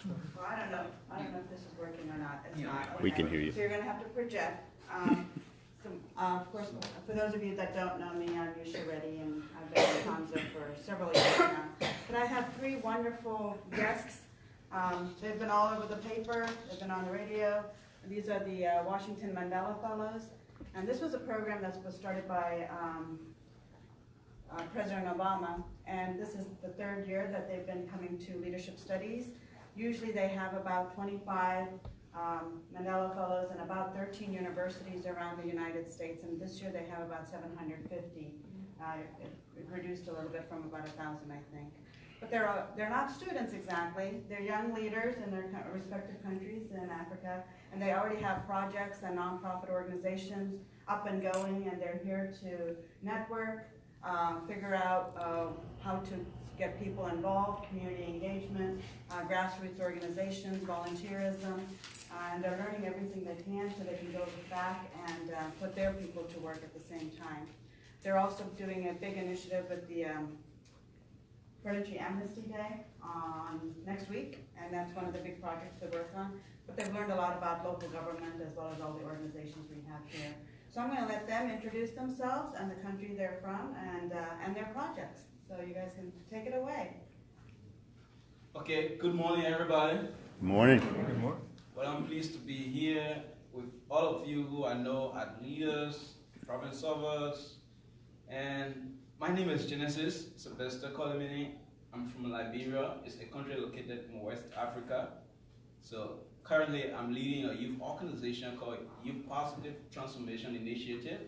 Well, I don't know if this is working or not. It's not. We Okay. can hear you. So you're gonna have to project. Of course, for those of you that don't know me, I'm Yusha Reddy, and I've been in Hamza for several years now. But I have three wonderful guests. They've been all over the paper, they've been on the radio. These are the Washington Mandela Fellows. And this was a program that was started by President Obama. And this is the third year that they've been coming to leadership studies. Usually they have about 25 Mandela Fellows in about 13 universities around the United States, and this year they have about 750. It reduced a little bit from about 1,000, I think. But they're not students exactly. They're young leaders in their respective countries in Africa, and they already have projects and nonprofit organizations up and going, and they're here to network, figure out how to get people involved, community engagement, grassroots organizations, volunteerism, and they're learning everything they can so they can go back and put their people to work at the same time. They're also doing a big initiative with the Furniture Amnesty Day on next week, and that's one of the big projects they work on. But they've learned a lot about local government as well as all the organizations we have here. So I'm going to let them introduce themselves and the country they're from and their projects. So you guys can take it away. Okay, good morning everybody. Good morning. Good morning. Well, I'm pleased to be here with all of you who I know are leaders, problem solvers, and my name is Genesis Sylvester Kolomini. I'm from Liberia. It's a country located in West Africa. So currently I'm leading a youth organization called Youth Positive Transformation Initiative,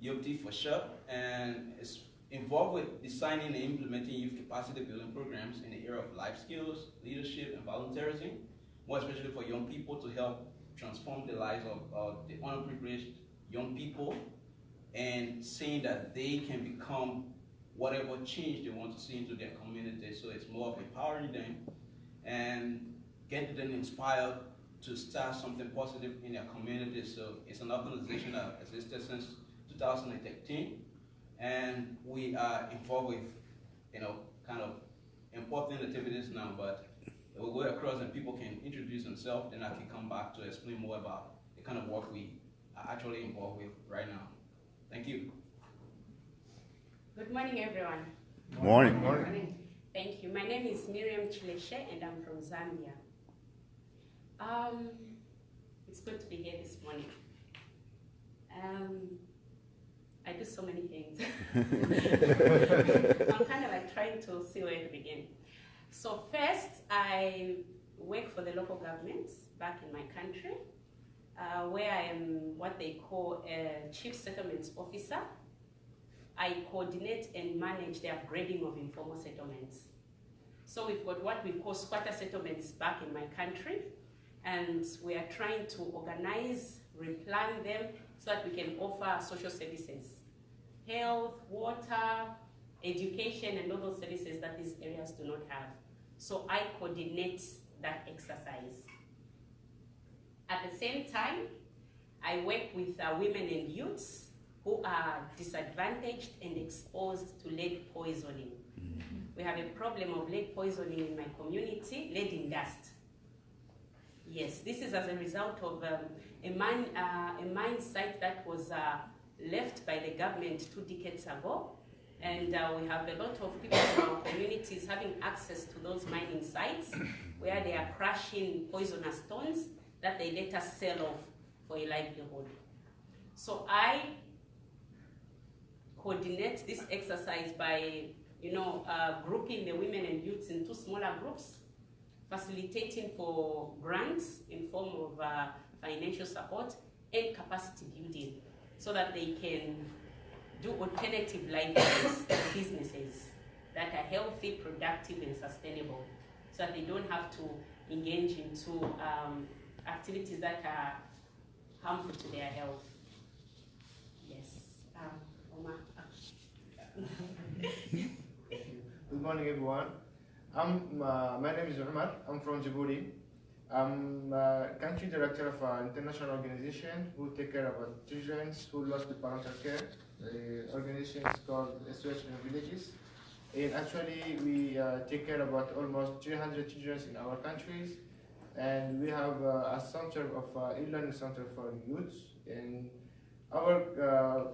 YOPT for short, and it's involved with designing and implementing youth capacity building programs in the area of life skills, leadership, and volunteerism, more especially for young people to help transform the lives of the underprivileged young people and saying that they can become whatever change they want to see into their community. So it's more of empowering them and getting them inspired to start something positive in their community. So it's an organization that existed since 2013. And we are involved with, kind of important activities now, but we'll go across and people can introduce themselves, then I can come back to explain more about the kind of work we are actually involved with right now. Thank you. Good morning, everyone. Morning. Good morning. Thank you. My name is Miriam Chileshe, and I'm from Zambia. It's good to be here this morning. I do so many things. I'm kind of like trying to see where to begin. So first, I work for the local governments back in my country, where I am what they call a chief settlements officer. I coordinate and manage the upgrading of informal settlements. So we've got what we call squatter settlements back in my country, and we are trying to organize, replan them, so that we can offer social services, health, water, education, and all those services that these areas do not have. So I coordinate that exercise. At the same time, I work with women and youths who are disadvantaged and exposed to lead poisoning. We have a problem of lead poisoning in my community, lead in dust. Yes, this is as a result of a mine site that was left by the government 2 decades ago. And we have a lot of people in our communities having access to those mining sites where they are crushing poisonous stones that they later sell off for a livelihood. So I coordinate this exercise by, grouping the women and youths into smaller groups, facilitating for grants in form of financial support and capacity building so that they can do alternative livelihoods businesses that are healthy, productive, and sustainable, so that they don't have to engage into activities that are harmful to their health. Yes, Omar. Good morning, everyone. My name is Umar. I'm from Djibouti. I'm country director of an international organization who take care of children who lost the parental care. The organization is called SOS in Villages. And actually, we take care about almost 300 children in our countries, and we have a center of e-learning center for youth. And our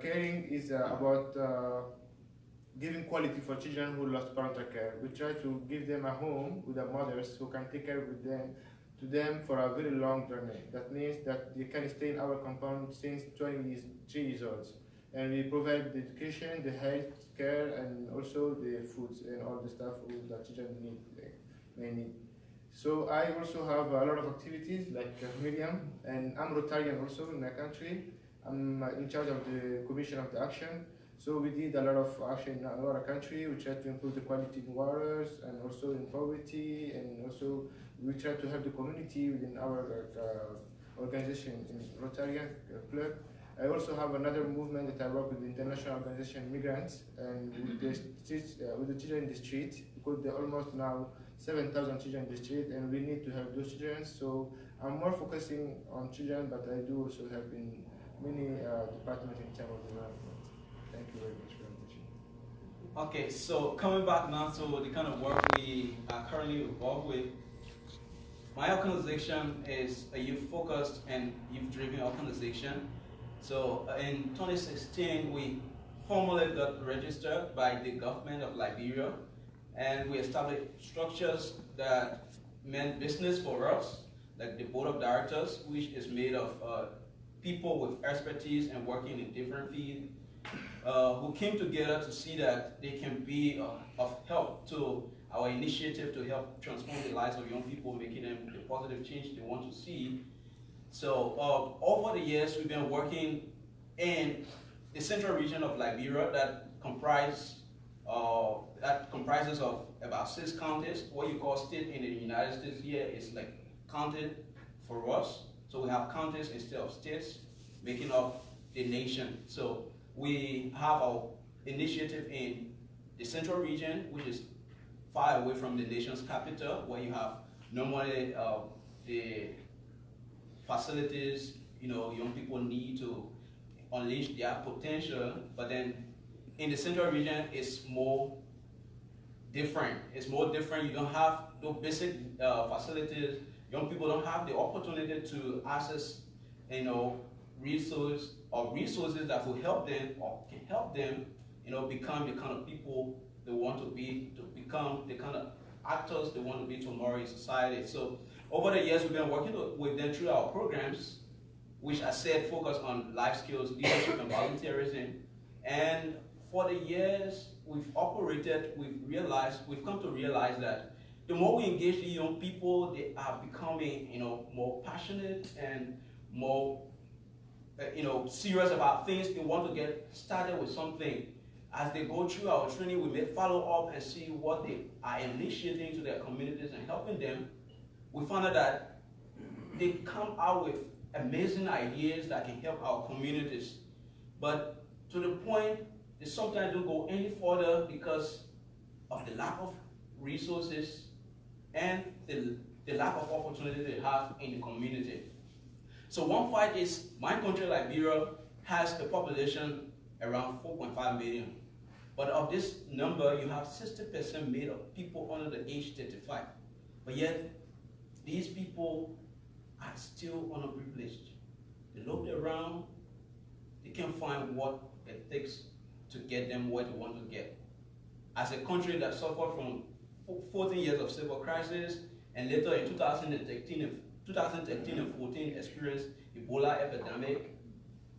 caring is about giving quality for children who lost parental care. We try to give them a home with their mothers who can take care of them for a very long journey. That means that they can stay in our compound since 23 years old. And we provide the education, the health care, and also the foods and all the stuff that children may need. So I also have a lot of activities like Miriam, and I'm Rotarian also in my country. I'm in charge of the Commission of the Action. So we did a lot of action in our country. We try to improve the quality in waters and also in poverty, and also we try to help the community within our organization in Rotarian Club. I also have another movement that I work with the International Organization Migrants and with the children in the street, because there are almost now 7,000 children in the street, and we need to help those children. So I'm more focusing on children, but I do also help in many departments in terms of development. Thank you very much for the opportunity. Okay, so coming back now to the kind of work we are currently involved with. My organization is a youth-focused and youth-driven organization. So in 2016, we formally got registered by the government of Liberia, and we established structures that meant business for us, like the board of directors, which is made of people with expertise and working in different fields, who came together to see that they can be of help to our initiative to help transform the lives of young people, making them the positive change they want to see. So over the years, we've been working in the central region of Liberia that comprises of about 6 counties. What you call state in the United States here is like counted for us. So we have counties instead of states, making up the nation. So we have our initiative in the central region, which is far away from the nation's capital, where you have normally the facilities, young people need to unleash their potential. But then in the central region, it's more different. It's more different. You don't have no basic facilities. Young people don't have the opportunity to access, resources that will help them or can help them, become the kind of people they want to be, to become the kind of actors they want to be tomorrow in society. So over the years, we've been working with them through our programs, which I said focus on life skills, leadership, and volunteerism. And for the years we've operated, we've come to realize that the more we engage the young people, they are becoming, more passionate and more, serious about things. They want to get started with something. As they go through our training, we may follow up and see what they are initiating to their communities and helping them. We found out that they come out with amazing ideas that can help our communities. But to the point, they sometimes don't go any further because of the lack of resources and the lack of opportunity they have in the community. So one fight is, my country, Liberia, has a population around 4.5 million. But of this number, you have 60% made of people under the age 35. But yet, these people are still underprivileged. They look around, they can't find what it takes to get them where they want to get. As a country that suffered from 14 years of civil crisis, and later in 2013 and 14 experienced Ebola epidemic,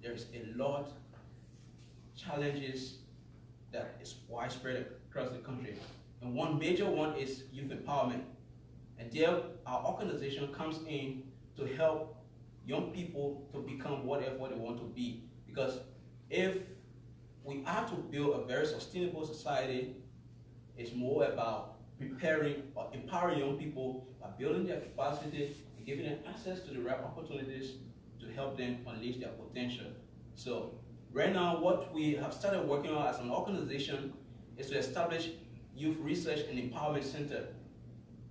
there is a lot challenges that is widespread across the country. And one major one is youth empowerment. And there, our organization comes in to help young people to become whatever they want to be. Because if we are to build a very sustainable society, it's more about preparing or empowering young people by building their capacity and giving them access to the right opportunities to help them unleash their potential. So right now, what we have started working on as an organization is to establish Youth Research and Empowerment Center.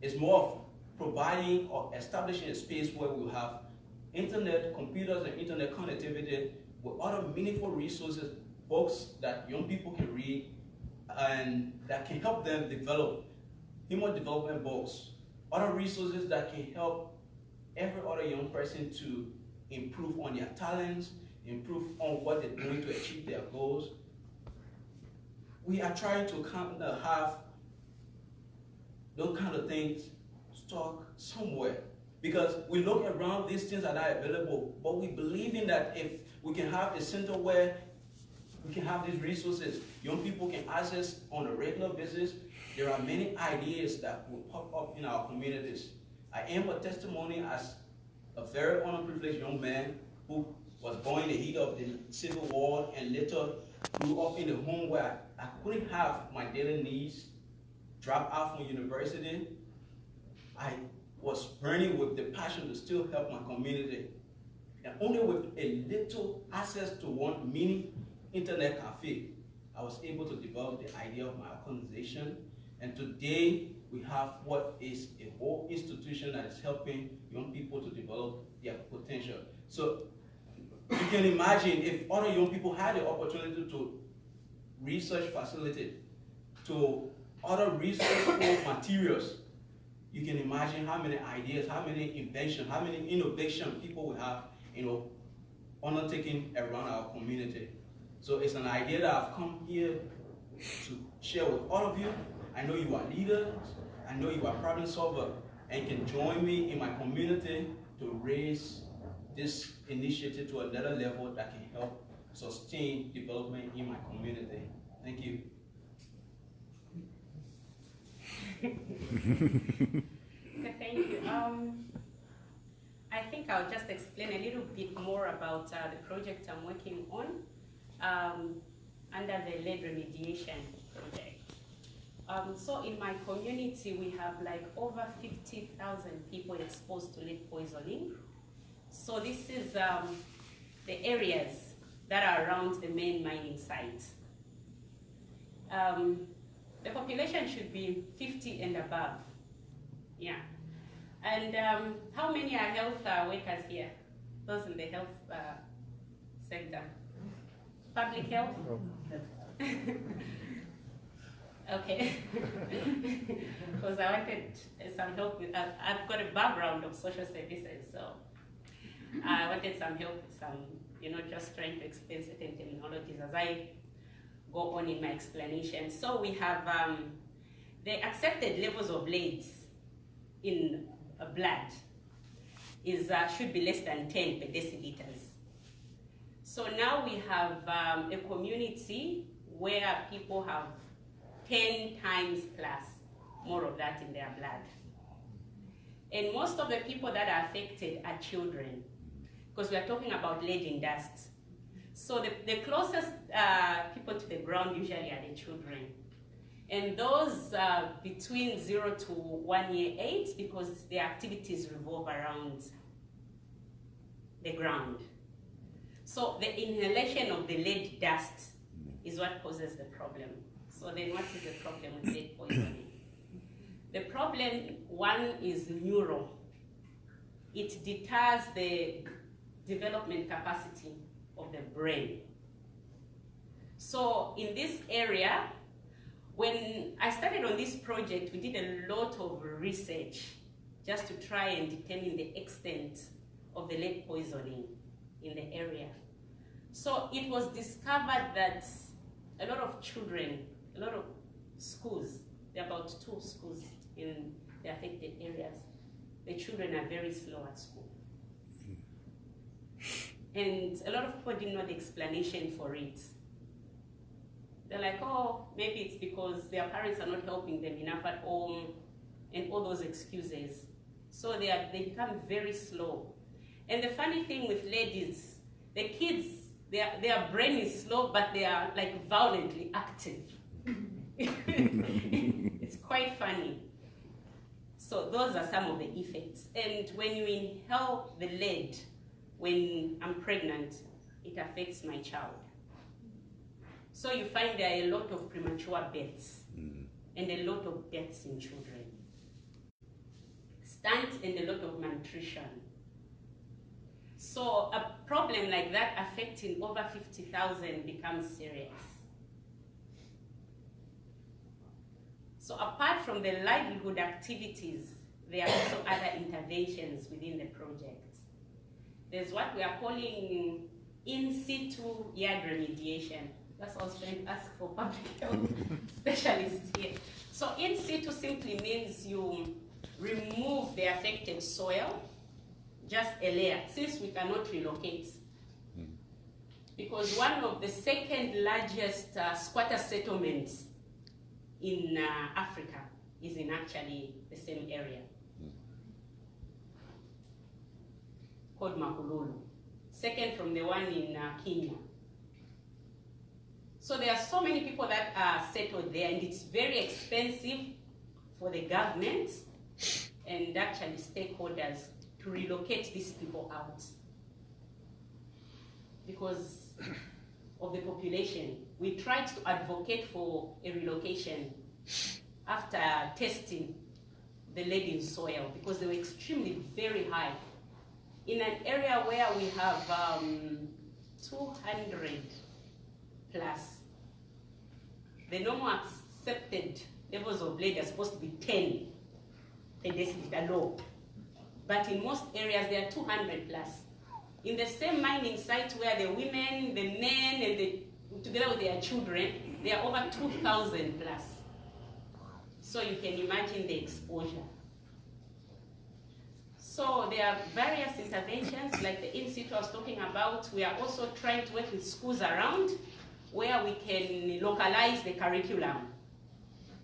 It's more of providing or establishing a space where we have internet, computers and internet connectivity with other meaningful resources, books that young people can read, and that can help them develop human development books, other resources that can help every other young person to improve on their talents, improve on what they're doing to achieve their goals. We are trying to kind of have those kind of things stock somewhere, because we look around, these things are not available, but we believe in that if we can have a center where we can have these resources, young people can access on a regular basis, there are many ideas that will pop up in our communities. I am a testimony as a very underprivileged young man who was born in the heat of the Civil War and later grew up in a home where I couldn't have my daily needs, dropped out from university. I was burning with the passion to still help my community. And only with a little access to one mini internet cafe, I was able to develop the idea of my organization. And today, we have what is a whole institution that is helping young people to develop their potential. So you can imagine if other young people had the opportunity to research facilities, to other research materials, you can imagine how many ideas, how many inventions, how many innovation people will have, undertaking around our community. So it's an idea that I've come here to share with all of you. I know you are leaders, I know you are problem solvers, and can join me in my community to raise this initiative to another level that can help sustain development in my community. Thank you. Okay, thank you. I think I'll just explain a little bit more about the project I'm working on under the lead remediation project. So in my community, we have like over 50,000 people exposed to lead poisoning. So this is the areas that are around the main mining site. The population should be 50 and above. Yeah. And how many are health workers here? Those in the health sector? Public health? Okay. Because I wanted some help with, I've got a background of social services, so I wanted some help with some, just trying to explain certain terminologies as I go on in my explanation. So we have the accepted levels of lead in blood is should be less than 10 per deciliters. So now we have a community where people have 10 times plus more of that in their blood. And most of the people that are affected are children, because we are talking about lead in dust. So the closest people to the ground usually are the children. And those between 0 to 1 year age, because their activities revolve around the ground. So the inhalation of the lead dust is what causes the problem. So then what is the problem with lead poisoning? The problem, one, is neural. It deters the development capacity of the brain. So in this area, when I started on this project, we did a lot of research just to try and determine the extent of the lead poisoning in the area. So it was discovered that a lot of children, a lot of schools, there are about 2 schools in the affected areas, the children are very slow at school. And a lot of people didn't know the explanation for it. They're like, oh, maybe it's because their parents are not helping them enough at home, and all those excuses. So they become very slow. And the funny thing with lead is the kids, their brain is slow, but they are like violently active. It's quite funny. So those are some of the effects. And when you inhale the lead, when I'm pregnant, it affects my child. So you find there are a lot of premature births and a lot of deaths in children. Stunt and a lot of malnutrition. So a problem like that affecting over 50,000 becomes serious. So apart from the livelihood activities, there are also other interventions within the project. There's what we are calling in situ yard remediation. That's what I was trying to ask for public health specialists here. So in situ simply means you remove the affected soil, just a layer, since we cannot relocate. Because one of the second largest squatter settlements in Africa is in actually the same area, called Makululu, second from the one in Kenya. So there are so many people that are settled there, and it's very expensive for the government and actually stakeholders to relocate these people out because of the population. We tried to advocate for a relocation after testing the lead in soil because they were extremely very high. In an area where we have 200 plus, the normal accepted levels of lead are supposed to be 10 per deciliter low. But in most areas, they are 200 plus. In the same mining site where the women, the men, and together with their children, they are over 2,000 plus. So you can imagine the exposure. So there are various interventions like the in situ I was talking about. We are also trying to work with schools around where we can localize the curriculum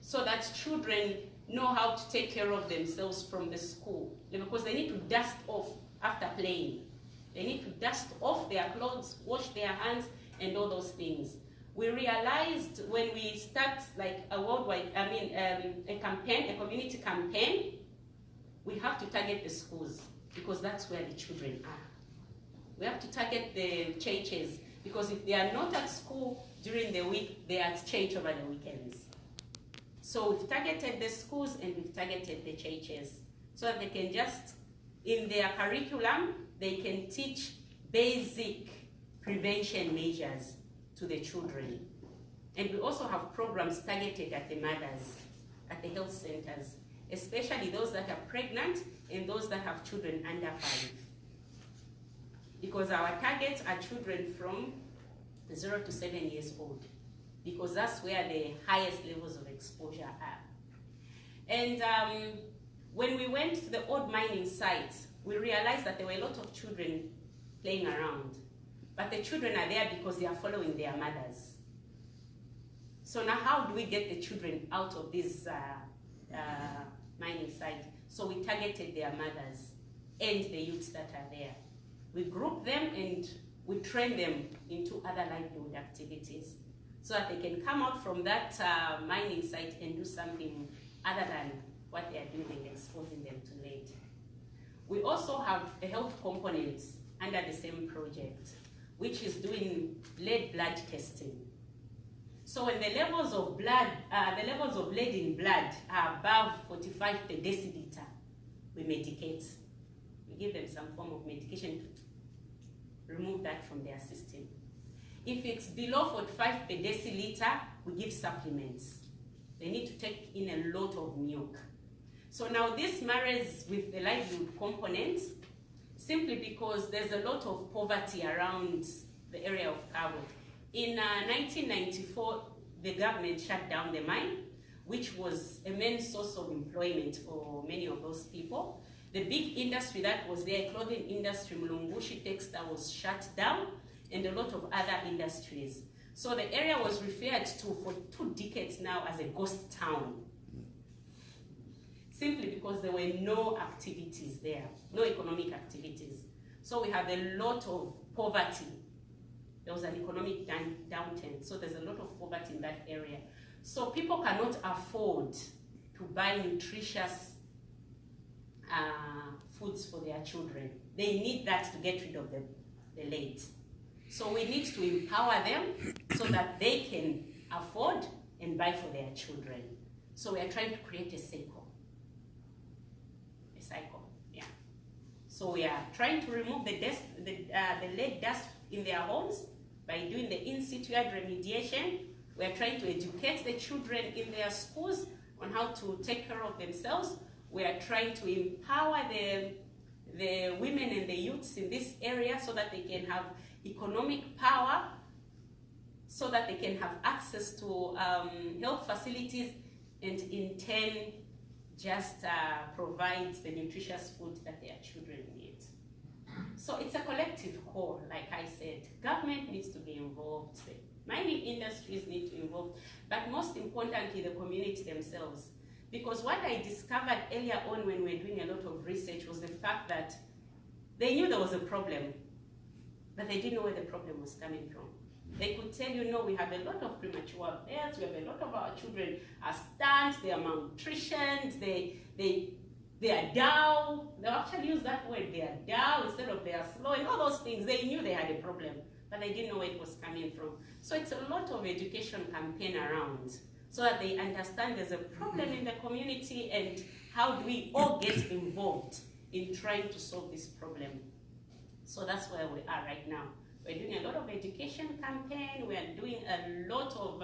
so that children know how to take care of themselves from the school, because they need to dust off after playing. They need to dust off their clothes, wash their hands, and all those things. We realized when we start like a worldwide, a campaign, a community campaign, we have to target the schools because that's where the children are. We have to target the churches because if they are not at school during the week, they are at church over the weekends. So we've targeted the schools and we've targeted the churches so that they can just, in their curriculum, they can teach basic prevention measures to the children. And we also have programs targeted at the mothers, at the health centers, especially those that are pregnant and those that have children under 5. Because our targets are children from 0 to 7 years old, because that's where the highest levels of exposure are. And when we went to the old mining sites, we realized that there were a lot of children playing around. But the children are there because they are following their mothers. So now how do we get the children out of this mining site? So we targeted their mothers and the youths that are there. We group them and we train them into other livelihood activities so that they can come out from that mining site and do something other than what they are doing and exposing them to lead. We also have a health component under the same project, which is doing lead blood testing. So when the levels of blood, the levels of lead in blood are above 45 per deciliter, we medicate. We give them some form of medication to remove that from their system. If it's below 45 per deciliter, we give supplements. They need to take in a lot of milk. So now this marries with the livelihood components simply because there's a lot of poverty around the area of Cabo. In 1994, the government shut down the mine, which was a main source of employment for many of those people. The big industry that was there, clothing industry, Mulungushi Textile, was shut down, and a lot of other industries. So the area was referred to for 2 decades now as a ghost town, simply because there were no activities there, no economic activities. So we have a lot of poverty. There was an economic downturn, so there's a lot of poverty in that area. So people cannot afford to buy nutritious foods for their children. They need that to get rid of the lead. So we need to empower them so that they can afford and buy for their children. So we are trying to create a cycle. A cycle, yeah. So we are trying to remove the lead dust in their homes by doing the in situ remediation. We are trying to educate the children in their schools on how to take care of themselves. We are trying to empower the women and the youths in this area so that they can have economic power, so that they can have access to health facilities, and in turn just provide the nutritious food that their children need. So it's a collective whole, like I said. Government needs to be involved, the mining industries need to involve, but most importantly, the community themselves. Because what I discovered earlier on when we were doing a lot of research was the fact that they knew there was a problem, but they didn't know where the problem was coming from. They could tell you, no, we have a lot of premature births, we have a lot of our children are stunted, they are malnutritioned, they are down. They actually use that word, they are down instead of they are slow, and all those things. They knew they had a problem, but they didn't know where it was coming from. So it's a lot of education campaign around so that they understand there's a problem in the community and how do we all get involved in trying to solve this problem. So that's where we are right now. We're doing a lot of education campaign, we're doing a lot of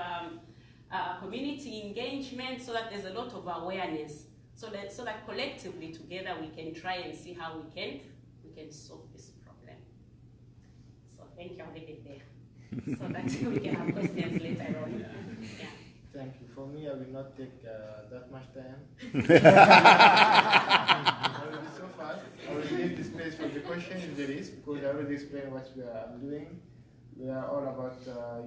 community engagement so that there's a lot of awareness. So that collectively together we can try and see how we can solve this problem. So thank you, I'll leave it there. So that we can have questions later on. Yeah. Thank you. For me, I will not take that much time. I will be so fast. I will leave the space for the question if there is, because I already explained what we are doing. We are all about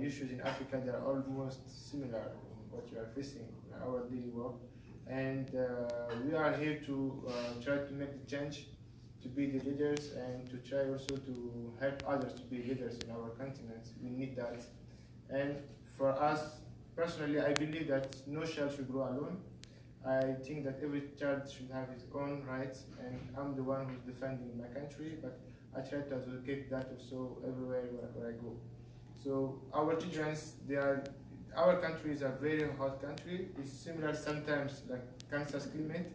issues in Africa that are almost similar in what you are facing in our daily work. And we are here to try to make the change, to be the leaders, and to try also to help others to be leaders in our continent. We need that. And for us, personally, I believe that no child should grow alone. I think that every child should have his own rights, and I'm the one who's defending my country, but I try to advocate that also everywhere where I go. So our children, our country is a very hot country. It's similar sometimes like Kansas climate.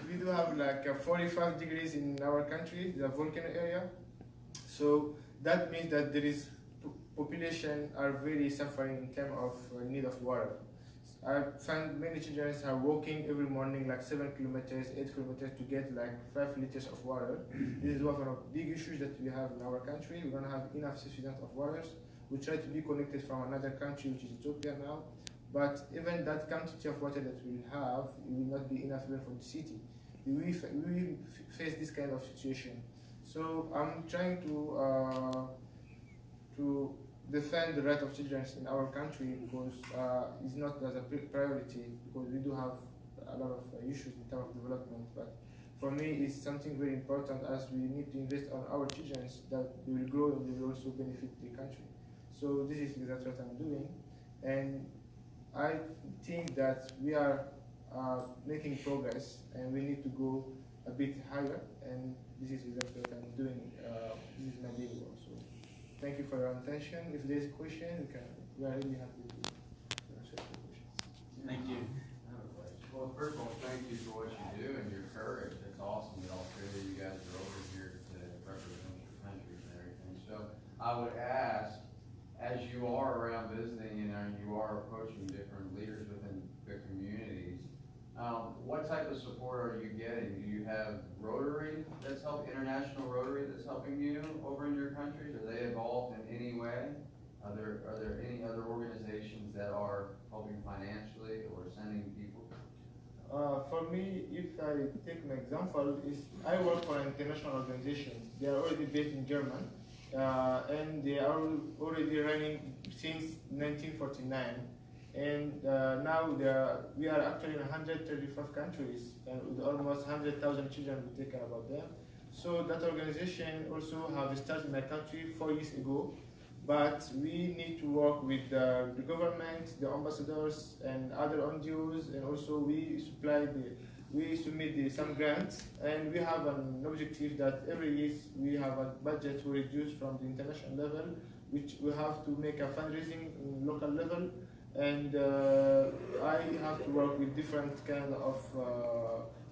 We do have like 45 degrees in our country, the volcano area. So that means that there is population are very suffering in terms of need of water. I find many children are walking every morning like 7 kilometers, 8 kilometers to get like 5 liters of water. This is one of the big issues that we have in our country. We don't have enough sufficient of waters. We try to be connected from another country, which is Ethiopia now. But even that quantity of water that we have, it will not be enough even for the city. We face this kind of situation. So I'm trying to defend the right of children in our country because it's not as a priority, because we do have a lot of issues in terms of development. But for me, it's something very important as we need to invest on our children that they will grow and they will also benefit the country. So this is exactly what I'm doing. And I think that we are making progress and we need to go a bit higher. And this is exactly what I'm doing. This is my daily work. So thank you for your attention. If there's a question, we are really happy to answer the questions. Thank you. I have a question. Well, first of all, thank you for what you do and your courage. It's awesome that Australia, you guys are over here to represent your countries and everything. So I would ask, as you are around visiting and you are approaching different leaders within the communities, what type of support are you getting? Do you have Rotary that's international Rotary that's helping you over in your countries? Are they involved in any way? Are there any other organizations that are helping financially or sending people? For me, if I take my example, I work for an international organization. They are already based in Germany, and they are already running since 1949. And now we are actually in 135 countries, and with almost 100,000 children we take care about them. So that organization also have started in my country 4 years ago, but we need to work with the government, the ambassadors, and other NGOs, and also we submit some grants, and we have an objective that every year we have a budget to reduce from the international level, which we have to make a fundraising in local level. And I have to work with different kind of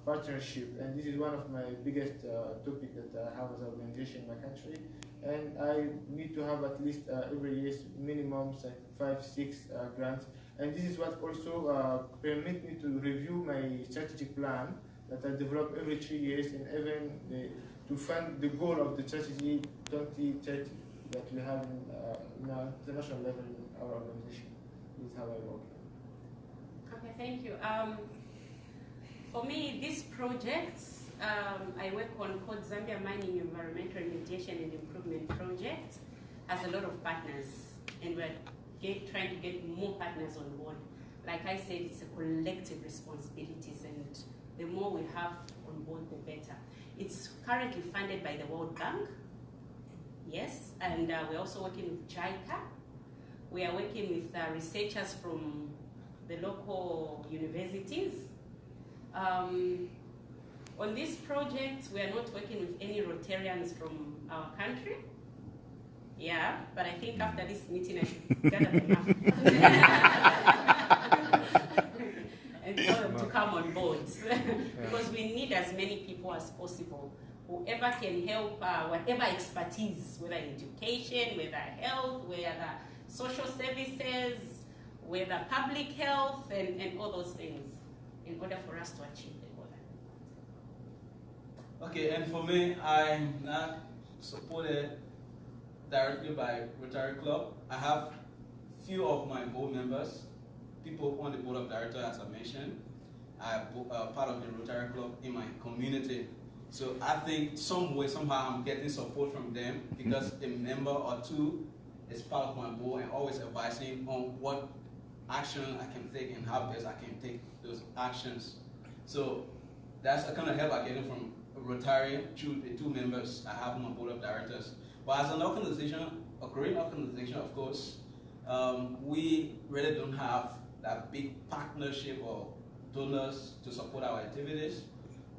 partnership, and this is one of my biggest topic that I have as an organization in my country. and I need to have at least every year minimum like 5-6 grants. And this is what also permit me to review my strategic plan that I develop every 3 years, and even to fund the goal of the strategy 2030 that we have in our international level in our organization. This is how I work. Okay, thank you. For me, this project I work on called Zambia Mining Environmental Remediation and Improvement Project has a lot of partners, and we're trying to get more partners on board. Like I said, it's a collective responsibilities, and the more we have on board, the better. It's currently funded by the World Bank, yes, and we're also working with JICA. We are working with researchers from the local universities. On this project, we are not working with any Rotarians from our country. Yeah, but I think after this meeting, I should gather them up and tell them to come on board because we need as many people as possible. Whoever can help, whatever expertise, whether education, whether health, whether social services, whether public health, and all those things, in order for us to achieve the goal. Okay, and for me, I'm not supported directly by Rotary Club. I have few of my board members, people on the board of directors, as I mentioned, are part of the Rotary Club in my community. So I think some way, somehow, I'm getting support from them because a member or two is part of my board and always advising on what action I can take and how best I can take those actions. So that's a kind of help I'm getting from Rotary through the two members I have on my board of directors. But as an organization, a great organization, of course, we really don't have that big partnership or donors to support our activities.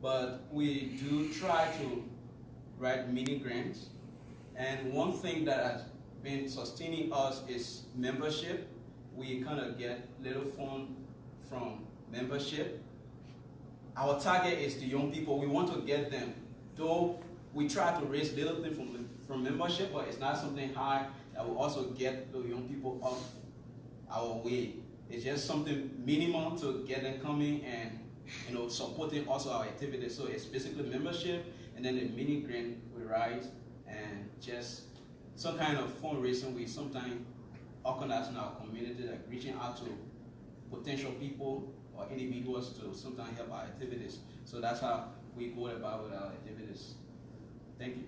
But we do try to write mini grants. And one thing that has been sustaining us is membership. We kind of get little fund from membership. Our target is the young people. We want to get them. Though we try to raise little thing from membership, but it's not something high that will also get the young people off our way. It's just something minimal to get them coming and supporting also our activities. So it's basically membership and then a mini grant we write and just some kind of fundraising we sometimes organize in our community, like reaching out to potential people or individuals to sometimes help our activities. So that's how we go about with our activities. Thank you.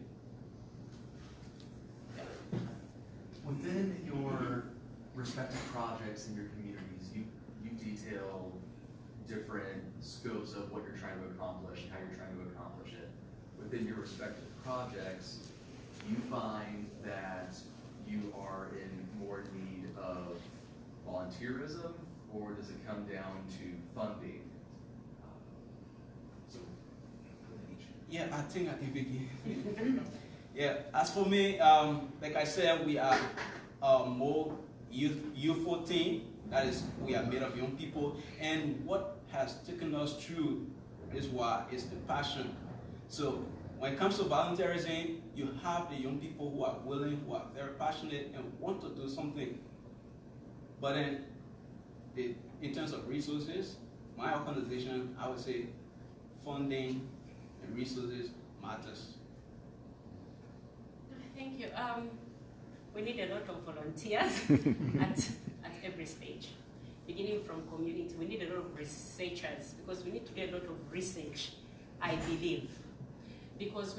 Within your respective projects in your communities, you detail different scopes of what you're trying to accomplish and how you're trying to accomplish it. Within your respective projects, do you find that you are in more need of volunteerism, or does it come down to funding? Yeah, I think I can begin. Yeah, as for me, like I said, we are more youthful team. That is, we are made of young people, and what has taken us through is the passion. So when it comes to volunteerism, you have the young people who are willing, who are very passionate, and want to do something. But then, in terms of resources, my organization, I would say, funding and resources matters. Thank you. We need a lot of volunteers at every stage, beginning from community. We need a lot of researchers because we need to do a lot of research, I believe. Because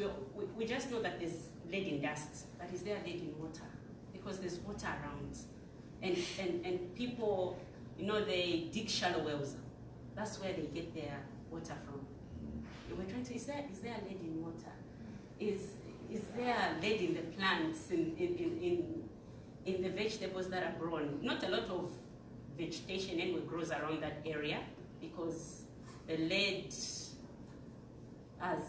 we just know that there's lead in dust, but is there lead in water? Because there's water around. And people, they dig shallow wells. That's where they get their water from. We're trying to, is there lead in water? Is there lead in the plants, in the vegetables that are grown? Not a lot of vegetation anyway grows around that area because the lead has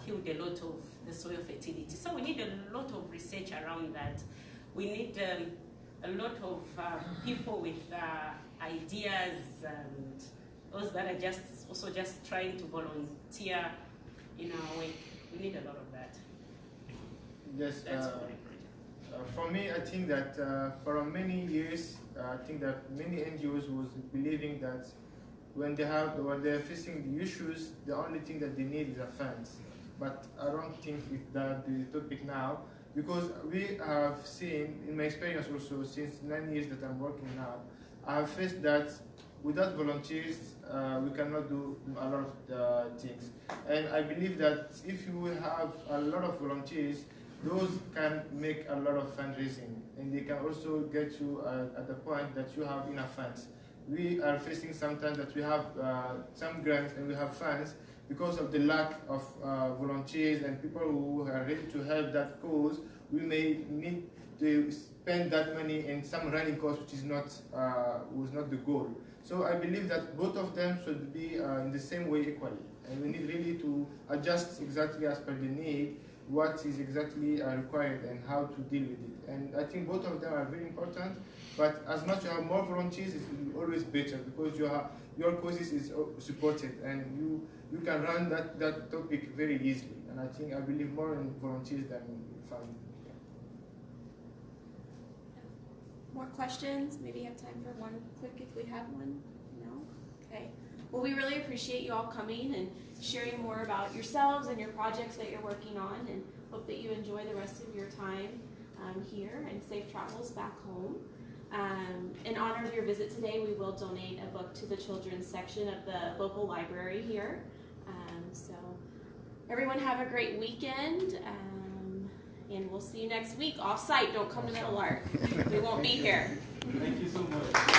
killed a lot of the soil fertility. So we need a lot of research around that. We need a lot of people with ideas and those that are just trying to volunteer in our work. We need a lot of that. Yes, That's all the project. For me, I think that for many years, I think that many NGOs was believing that when they're facing the issues, the only thing that they need is a fence. But I don't think it's that the topic now, because we have seen, in my experience also, since 9 years that I'm working now, I have faced that without volunteers, we cannot do a lot of things. And I believe that if you have a lot of volunteers, those can make a lot of fundraising, and they can also get you at the point that you have enough funds. We are facing sometimes that we have some grants and we have funds because of the lack of volunteers and people who are ready to help that cause. We may need to spend that money in some running costs, which is was not the goal. So I believe that both of them should be in the same way equally, and we need really to adjust exactly as per the need, what is exactly required and how to deal with it. And I think both of them are very important, but as much as you have more volunteers, it's always better, because your causes is supported and you can run that topic very easily. And I believe more in volunteers than in funding. More questions? Maybe you have time for one quick if we have one? No? Okay. Well, we really appreciate you all coming and sharing more about yourselves and your projects that you're working on, and hope that you enjoy the rest of your time here, and safe travels back home. In honor of your visit today, we will donate a book to the children's section of the local library here. So everyone have a great weekend, and we'll see you next week off-site. Don't come to Middle Ark. We won't be here. Thank you so much.